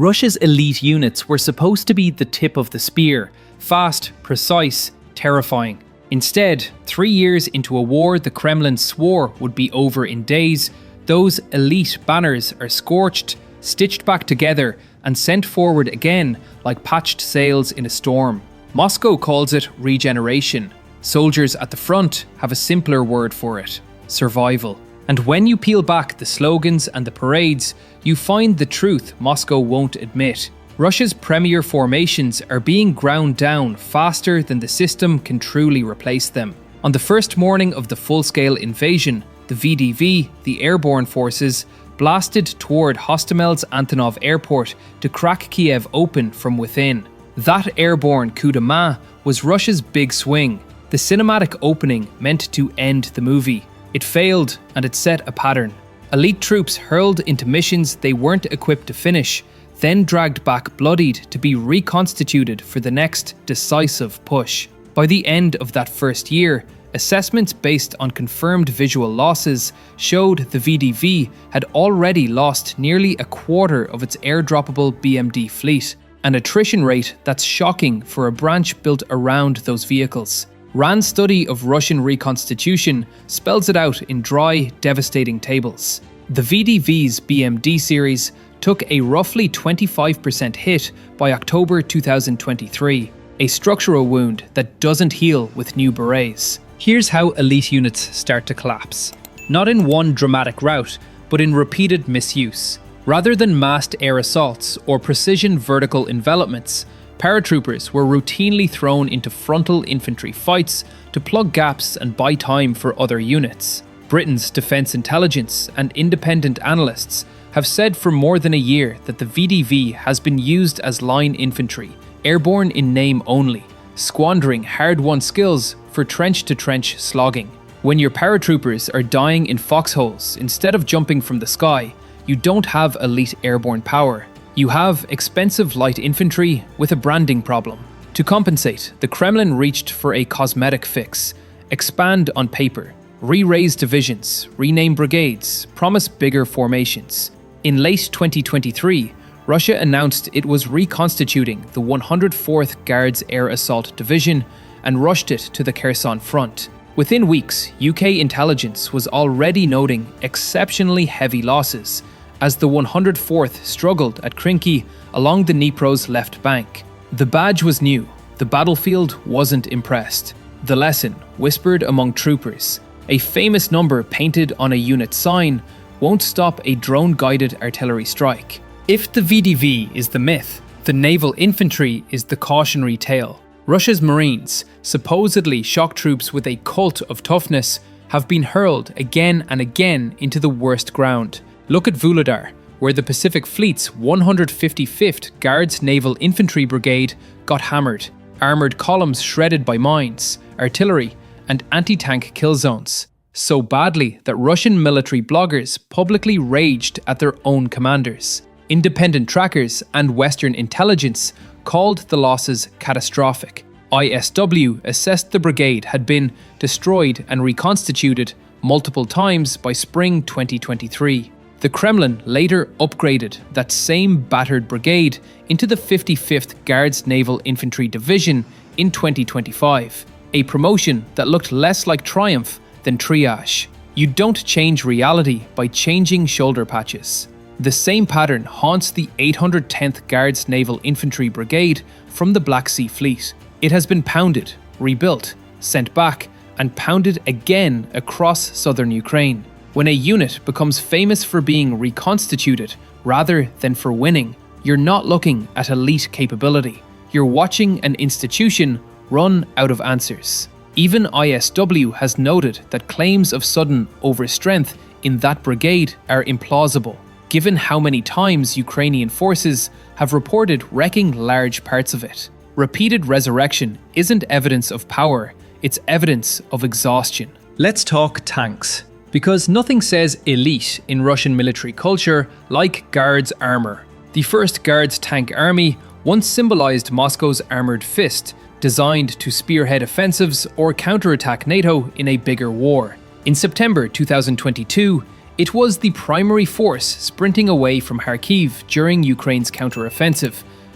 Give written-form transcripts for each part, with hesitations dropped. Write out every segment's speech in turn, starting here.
Russia's elite units were supposed to be the tip of the spear, fast, precise, terrifying. Instead, 3 years into a war the Kremlin swore would be over in days, those elite banners are scorched, stitched back together, and sent forward again like patched sails in a storm. Moscow calls it regeneration. Soldiers at the front have a simpler word for it: survival. And when you peel back the slogans and the parades, you find the truth Moscow won't admit. Russia's premier formations are being ground down faster than the system can truly replace them. On the first morning of the full-scale invasion, the VDV, the airborne forces, blasted toward Hostomel's Antonov airport to crack Kiev open from within. That airborne coup de main was Russia's big swing. The cinematic opening meant to end the movie. It failed, and it set a pattern. Elite troops hurled into missions they weren't equipped to finish, then dragged back bloodied to be reconstituted for the next decisive push. By the end of that first year, assessments based on confirmed visual losses showed the VDV had already lost nearly a quarter of its airdroppable BMD fleet, an attrition rate that's shocking for a branch built around those vehicles. Rand's study of Russian reconstitution spells it out in dry, devastating tables. The VDV's BMD series took a roughly 25% hit by October 2023, a structural wound that doesn't heal with new berets. Here's how elite units start to collapse. Not in one dramatic rout, but in repeated misuse. Rather than massed air assaults or precision vertical envelopments, paratroopers were routinely thrown into frontal infantry fights to plug gaps and buy time for other units. Britain's defence intelligence and independent analysts have said for more than a year that the VDV has been used as line infantry, airborne in name only, squandering hard-won skills for trench-to-trench slogging. When your paratroopers are dying in foxholes instead of jumping from the sky, you don't have elite airborne power. You have expensive light infantry with a branding problem. To compensate, the Kremlin reached for a cosmetic fix: expand on paper, re-raise divisions, rename brigades, promise bigger formations. In late 2023, Russia announced it was reconstituting the 104th Guards Air Assault Division and rushed it to the Kherson front. Within weeks, UK intelligence was already noting exceptionally heavy losses as the 104th struggled at Krinky along the Dnipro's left bank. The badge was new, the battlefield wasn't impressed. The lesson, whispered among troopers, a famous number painted on a unit sign, won't stop a drone-guided artillery strike. If the VDV is the myth, the Naval Infantry is the cautionary tale. Russia's Marines, supposedly shock troops with a cult of toughness, have been hurled again and again into the worst ground. Look at Vuhledar, where the Pacific Fleet's 155th Guards Naval Infantry Brigade got hammered, armoured columns shredded by mines, artillery, and anti-tank kill zones, so badly that Russian military bloggers publicly raged at their own commanders. Independent trackers and Western intelligence called the losses catastrophic. ISW assessed the brigade had been destroyed and reconstituted multiple times by spring 2023. The Kremlin later upgraded that same battered brigade into the 55th Guards Naval Infantry Division in 2025, a promotion that looked less like triumph than triage. You don't change reality by changing shoulder patches. The same pattern haunts the 810th Guards Naval Infantry Brigade from the Black Sea Fleet. It has been pounded, rebuilt, sent back, and pounded again across southern Ukraine. When a unit becomes famous for being reconstituted rather than for winning, you're not looking at elite capability. You're watching an institution run out of answers. Even ISW has noted that claims of sudden overstrength in that brigade are implausible, given how many times Ukrainian forces have reported wrecking large parts of it. Repeated resurrection isn't evidence of power, it's evidence of exhaustion. Let's talk tanks. Because nothing says elite in Russian military culture like Guards armor. The first Guards tank army once symbolized Moscow's armored fist, designed to spearhead offensives or counterattack NATO in a bigger war. In September 2022, It was the primary force sprinting away from Kharkiv during Ukraine's counteroffensive,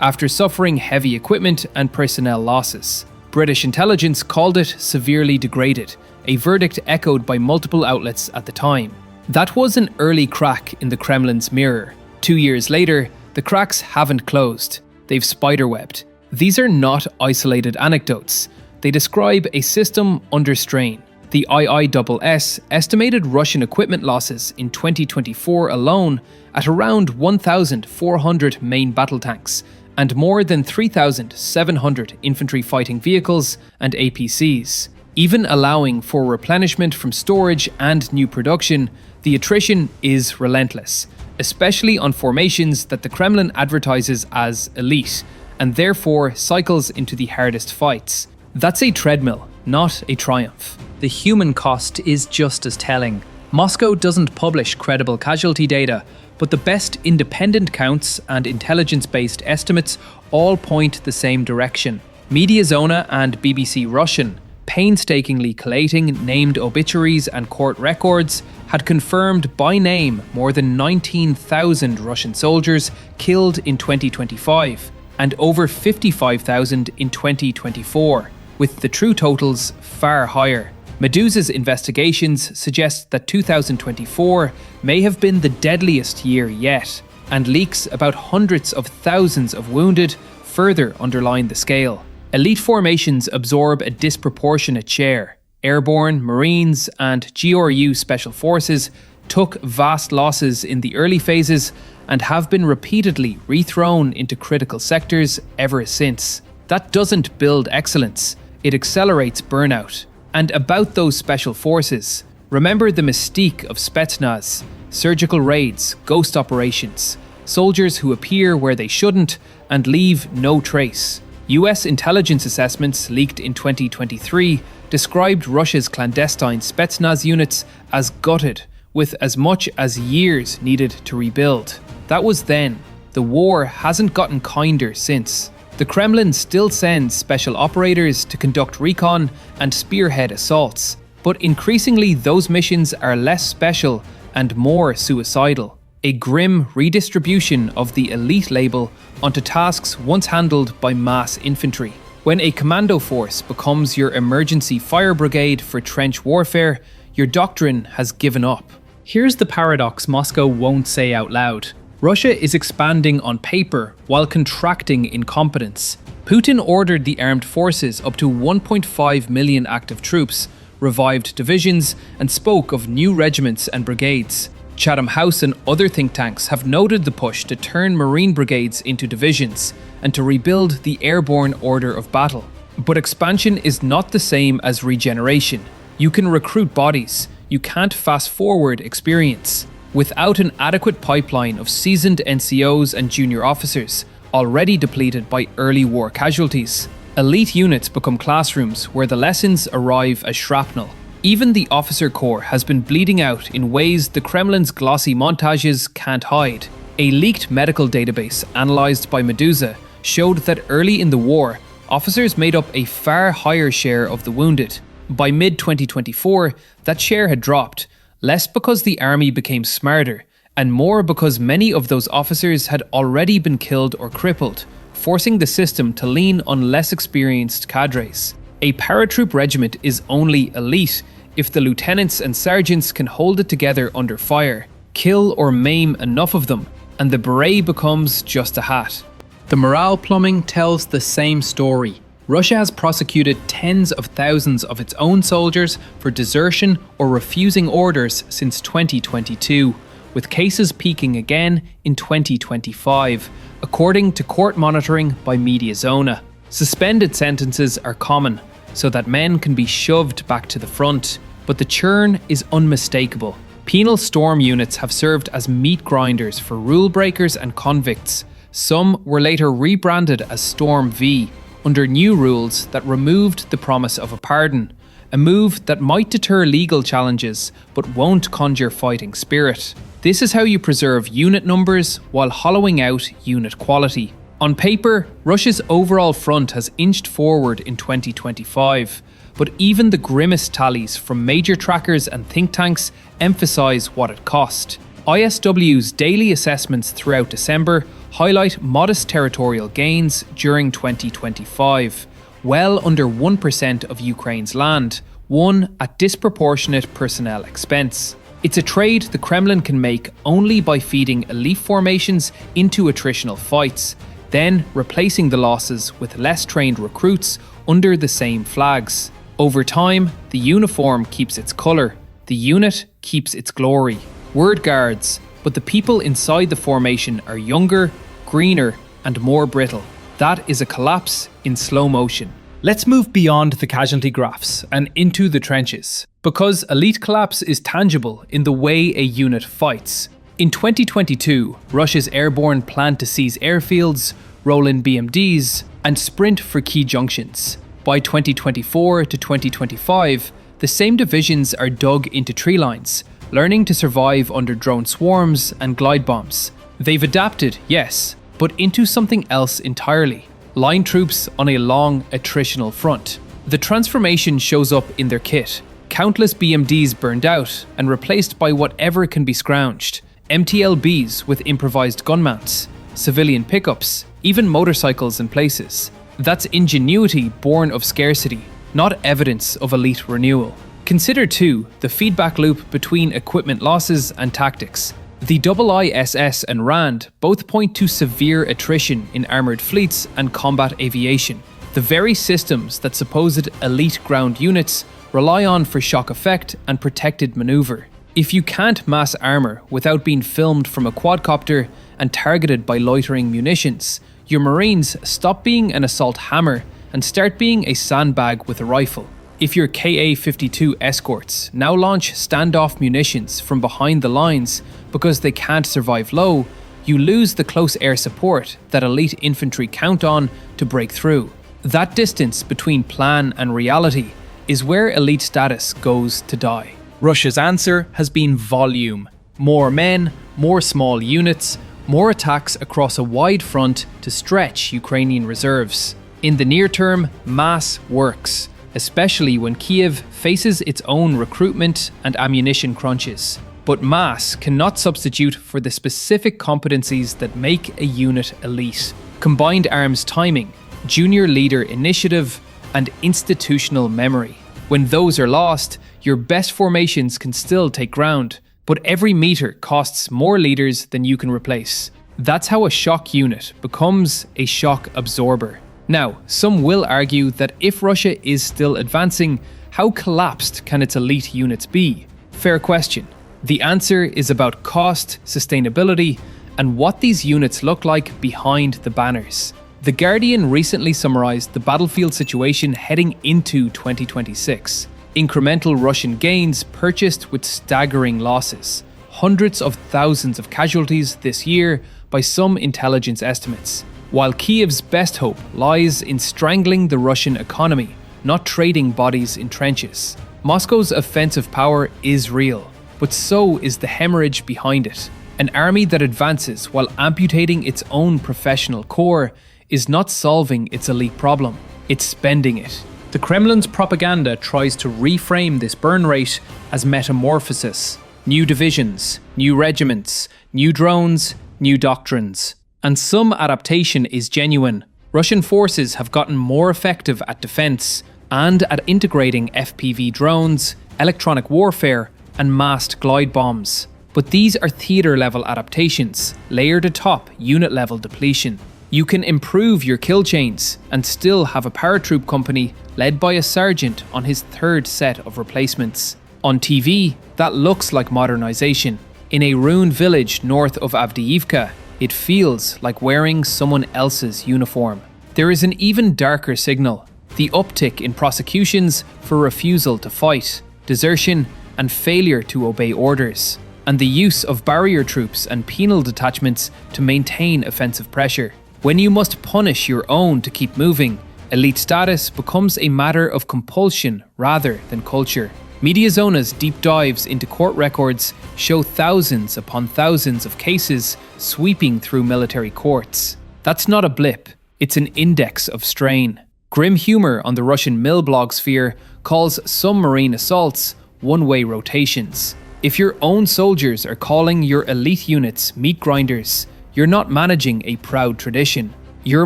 after suffering heavy equipment and personnel losses. British intelligence called it severely degraded, a verdict echoed by multiple outlets at the time. That was an early crack in the Kremlin's mirror. 2 years later, the cracks haven't closed. They've spiderwebbed. These are not isolated anecdotes. They describe a system under strain. The IISS estimated Russian equipment losses in 2024 alone at around 1,400 main battle tanks and more than 3,700 infantry fighting vehicles and APCs. Even allowing for replenishment from storage and new production, the attrition is relentless, especially on formations that the Kremlin advertises as elite, and therefore cycles into the hardest fights. That's a treadmill, not a triumph. The human cost is just as telling. Moscow doesn't publish credible casualty data, but the best independent counts and intelligence-based estimates all point the same direction. Mediazona and BBC Russian, painstakingly collating named obituaries and court records, had confirmed by name more than 19,000 Russian soldiers killed in 2025 and over 55,000 in 2024, with the true totals far higher. Medusa's investigations suggest that 2024 may have been the deadliest year yet, and leaks about hundreds of thousands of wounded further underline the scale. Elite formations absorb a disproportionate share. Airborne, Marines, and GRU Special Forces took vast losses in the early phases and have been repeatedly rethrown into critical sectors ever since. That doesn't build excellence, it accelerates burnout. And about those special forces, remember the mystique of Spetsnaz, surgical raids, ghost operations, soldiers who appear where they shouldn't and leave no trace. US intelligence assessments leaked in 2023 described Russia's clandestine Spetsnaz units as gutted, with as much as years needed to rebuild. That was then. The war hasn't gotten kinder since. The Kremlin still sends special operators to conduct recon and spearhead assaults, but increasingly those missions are less special and more suicidal. A grim redistribution of the elite label onto tasks once handled by mass infantry. When a commando force becomes your emergency fire brigade for trench warfare, your doctrine has given up. Here's the paradox Moscow won't say out loud. Russia is expanding on paper while contracting in competence. Putin ordered the armed forces up to 1.5 million active troops, revived divisions, and spoke of new regiments and brigades. Chatham House and other think tanks have noted the push to turn Marine brigades into divisions and to rebuild the airborne order of battle. But expansion is not the same as regeneration. You can recruit bodies, you can't fast forward experience. Without an adequate pipeline of seasoned NCOs and junior officers, already depleted by early war casualties, elite units become classrooms where the lessons arrive as shrapnel. Even the officer corps has been bleeding out in ways the Kremlin's glossy montages can't hide. A leaked medical database analysed by Medusa showed that early in the war, officers made up a far higher share of the wounded. By mid-2024, that share had dropped, less because the army became smarter, and more because many of those officers had already been killed or crippled, forcing the system to lean on less experienced cadres. A paratroop regiment is only elite if the lieutenants and sergeants can hold it together under fire, kill or maim enough of them, and the beret becomes just a hat. The morale plumbing tells the same story. Russia has prosecuted tens of thousands of its own soldiers for desertion or refusing orders since 2022, with cases peaking again in 2025, according to court monitoring by Mediazona. Suspended sentences are common, so that men can be shoved back to the front, but the churn is unmistakable. Penal storm units have served as meat grinders for rule breakers and convicts. Some were later rebranded as Storm V, under new rules that removed the promise of a pardon, a move that might deter legal challenges but won't conjure fighting spirit. This is how you preserve unit numbers while hollowing out unit quality. On paper, Russia's overall front has inched forward in 2025, but even the grimmest tallies from major trackers and think tanks emphasise what it cost. ISW's daily assessments throughout December highlight modest territorial gains during 2025, well under 1% of Ukraine's land, won at disproportionate personnel expense. It's a trade the Kremlin can make only by feeding elite formations into attritional fights, then replacing the losses with less trained recruits under the same flags. Over time, the uniform keeps its colour, the unit keeps its glory. Word guards, but the people inside the formation are younger, greener, and more brittle. That is a collapse in slow motion. Let's move beyond the casualty graphs and into the trenches, because elite collapse is tangible in the way a unit fights. In 2022, Russia's airborne planned to seize airfields, roll in BMDs, and sprint for key junctions. By 2024 to 2025, the same divisions are dug into tree lines, learning to survive under drone swarms and glide bombs. They've adapted, yes, but into something else entirely. Line troops on a long attritional front. The transformation shows up in their kit. Countless BMDs burned out and replaced by whatever can be scrounged. MTLBs with improvised gun mounts, civilian pickups, even motorcycles in places. That's ingenuity born of scarcity, not evidence of elite renewal. Consider too the feedback loop between equipment losses and tactics. The IISS and RAND both point to severe attrition in armoured fleets and combat aviation, the very systems that supposed elite ground units rely on for shock effect and protected manoeuvre. If you can't mass armour without being filmed from a quadcopter and targeted by loitering munitions, your Marines stop being an assault hammer and start being a sandbag with a rifle. If your Ka-52 escorts now launch standoff munitions from behind the lines because they can't survive low, you lose the close air support that elite infantry count on to break through. That distance between plan and reality is where elite status goes to die. Russia's answer has been volume. More men, more small units, more attacks across a wide front to stretch Ukrainian reserves. In the near term, mass works, especially when Kiev faces its own recruitment and ammunition crunches. But mass cannot substitute for the specific competencies that make a unit elite. Combined arms timing, junior leader initiative, and institutional memory. When those are lost, your best formations can still take ground, but every meter costs more leaders than you can replace. That's how a shock unit becomes a shock absorber. Now, some will argue that if Russia is still advancing, how collapsed can its elite units be? Fair question. The answer is about cost, sustainability, and what these units look like behind the banners. The Guardian recently summarized the battlefield situation heading into 2026. Incremental Russian gains purchased with staggering losses. Hundreds of thousands of casualties this year by some intelligence estimates. While Kiev's best hope lies in strangling the Russian economy, not trading bodies in trenches. Moscow's offensive power is real, but so is the hemorrhage behind it. An army that advances while amputating its own professional core is not solving its elite problem, it's spending it. The Kremlin's propaganda tries to reframe this burn rate as metamorphosis. New divisions, new regiments, new drones, new doctrines. And some adaptation is genuine. Russian forces have gotten more effective at defense and at integrating FPV drones, electronic warfare, and massed glide bombs. But these are theatre-level adaptations, layered atop unit-level depletion. You can improve your kill chains and still have a paratroop company led by a sergeant on his third set of replacements. On TV, that looks like modernization. In a ruined village north of Avdiivka, it feels like wearing someone else's uniform. There is an even darker signal: the uptick in prosecutions for refusal to fight, desertion, and failure to obey orders, and the use of barrier troops and penal detachments to maintain offensive pressure. When you must punish your own to keep moving, elite status becomes a matter of compulsion rather than culture. Mediazona's deep dives into court records show thousands upon thousands of cases sweeping through military courts. That's not a blip, it's an index of strain. Grim humor on the Russian mil blog sphere calls some marine assaults one-way rotations. If your own soldiers are calling your elite units meat grinders, you're not managing a proud tradition. You're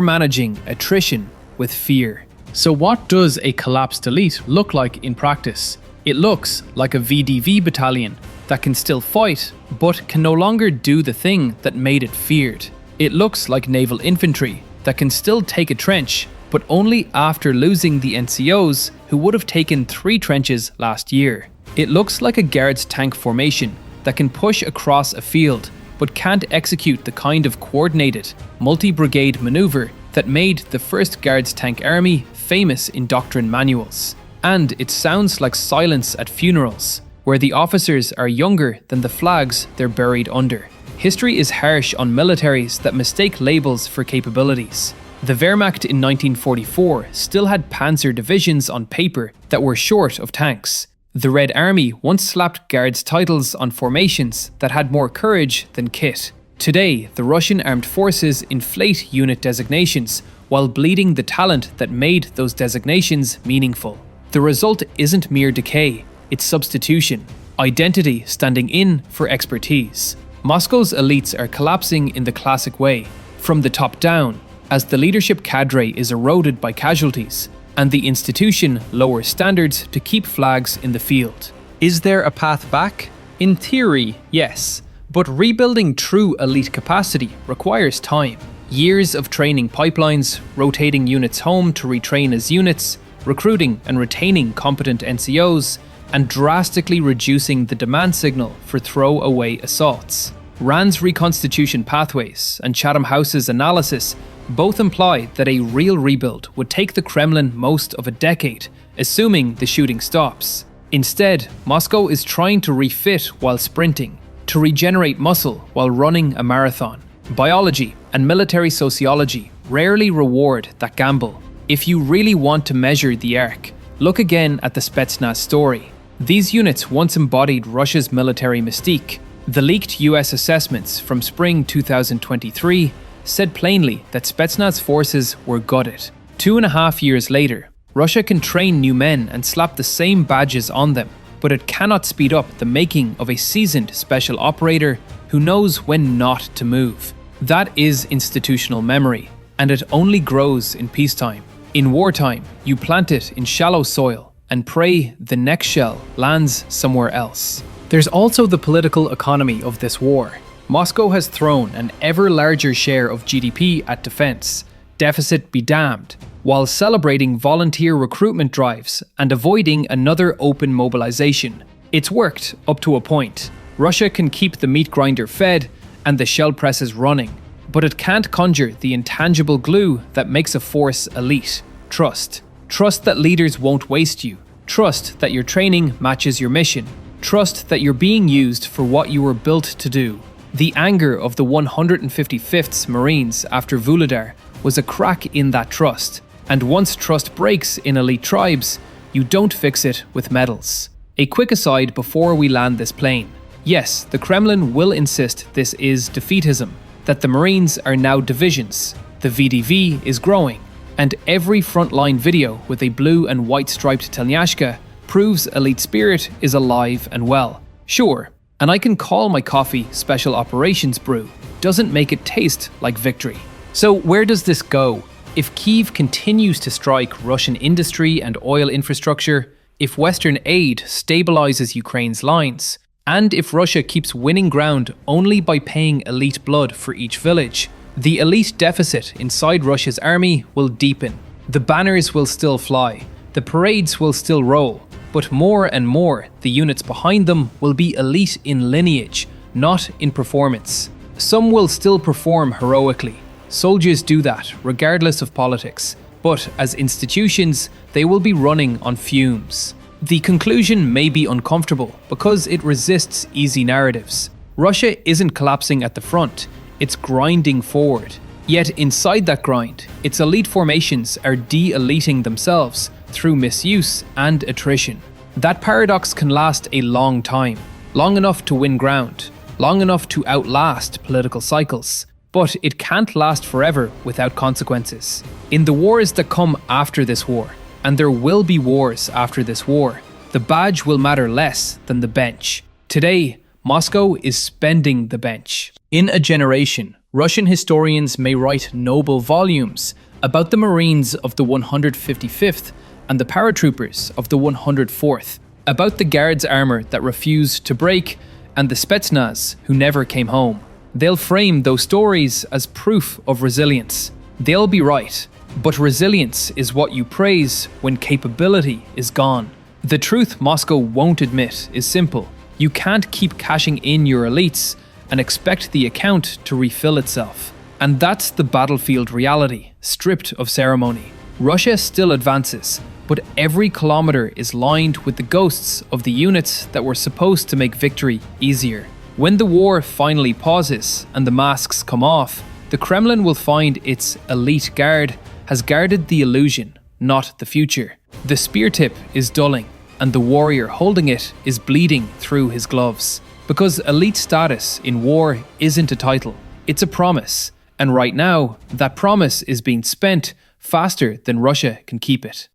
managing attrition with fear. So what does a collapsed elite look like in practice? It looks like a VDV battalion that can still fight, but can no longer do the thing that made it feared. It looks like Naval Infantry that can still take a trench, but only after losing the NCOs who would have taken 3 trenches last year. It looks like a Guards tank formation that can push across a field, but can't execute the kind of coordinated, multi-brigade maneuver that made the 1st Guards tank army famous in doctrine manuals. And it sounds like silence at funerals, where the officers are younger than the flags they're buried under. History is harsh on militaries that mistake labels for capabilities. The Wehrmacht in 1944 still had panzer divisions on paper that were short of tanks. The Red Army once slapped Guards titles on formations that had more courage than kit. Today, the Russian armed forces inflate unit designations while bleeding the talent that made those designations meaningful. The result isn't mere decay, it's substitution. Identity standing in for expertise. Moscow's elites are collapsing in the classic way, from the top down, as the leadership cadre is eroded by casualties, and the institution lowers standards to keep flags in the field. Is there a path back? In theory, yes, but rebuilding true elite capacity requires time. Years of training pipelines, rotating units home to retrain as units, recruiting and retaining competent NCOs, and drastically reducing the demand signal for throwaway assaults. Rand's reconstitution pathways and Chatham House's analysis both imply that a real rebuild would take the Kremlin most of a decade, assuming the shooting stops. Instead, Moscow is trying to refit while sprinting, to regenerate muscle while running a marathon. Biology and military sociology rarely reward that gamble. If you really want to measure the arc, look again at the Spetsnaz story. These units once embodied Russia's military mystique. The leaked US assessments from spring 2023 said plainly that Spetsnaz forces were gutted. 2.5 years later, Russia can train new men and slap the same badges on them, but it cannot speed up the making of a seasoned special operator who knows when not to move. That is institutional memory, and it only grows in peacetime. In wartime, you plant it in shallow soil and pray the next shell lands somewhere else. There's also the political economy of this war. Moscow has thrown an ever larger share of GDP at defense, deficit be damned, while celebrating volunteer recruitment drives and avoiding another open mobilization. It's worked up to a point. Russia can keep the meat grinder fed and the shell presses running, but it can't conjure the intangible glue that makes a force elite. Trust. Trust that leaders won't waste you. Trust that your training matches your mission. Trust that you're being used for what you were built to do. The anger of the 155th Marines after Vuhledar was a crack in that trust, and once trust breaks in elite tribes, you don't fix it with medals. A quick aside before we land this plane. Yes, the Kremlin will insist this is defeatism, that the Marines are now divisions, the VDV is growing, and every frontline video with a blue and white striped Telyashka proves elite spirit is alive and well. Sure, and I can call my coffee Special Operations Brew, doesn't make it taste like victory. So where does this go? If Kyiv continues to strike Russian industry and oil infrastructure, if Western aid stabilizes Ukraine's lines, and if Russia keeps winning ground only by paying elite blood for each village, the elite deficit inside Russia's army will deepen. The banners will still fly, the parades will still roll, but more and more, the units behind them will be elite in lineage, not in performance. Some will still perform heroically. Soldiers do that, regardless of politics. But as institutions, they will be running on fumes. The conclusion may be uncomfortable because it resists easy narratives. Russia isn't collapsing at the front, it's grinding forward. Yet inside that grind, its elite formations are de-eliting themselves through misuse and attrition. That paradox can last a long time, long enough to win ground, long enough to outlast political cycles, but it can't last forever without consequences. In the wars that come after this war, and there will be wars after this war, the badge will matter less than the bench. Today, Moscow is spending the bench. In a generation, Russian historians may write noble volumes about the Marines of the 155th and the paratroopers of the 104th, about the guards' armour that refused to break and the Spetsnaz who never came home. They'll frame those stories as proof of resilience. They'll be right, but resilience is what you praise when capability is gone. The truth Moscow won't admit is simple. You can't keep cashing in your elites and expect the account to refill itself. And that's the battlefield reality, stripped of ceremony. Russia still advances, but every kilometer is lined with the ghosts of the units that were supposed to make victory easier. When the war finally pauses and the masks come off, the Kremlin will find its elite guard has guarded the illusion, not the future. The spear tip is dulling, and the warrior holding it is bleeding through his gloves. Because elite status in war isn't a title, it's a promise. And right now, that promise is being spent faster than Russia can keep it.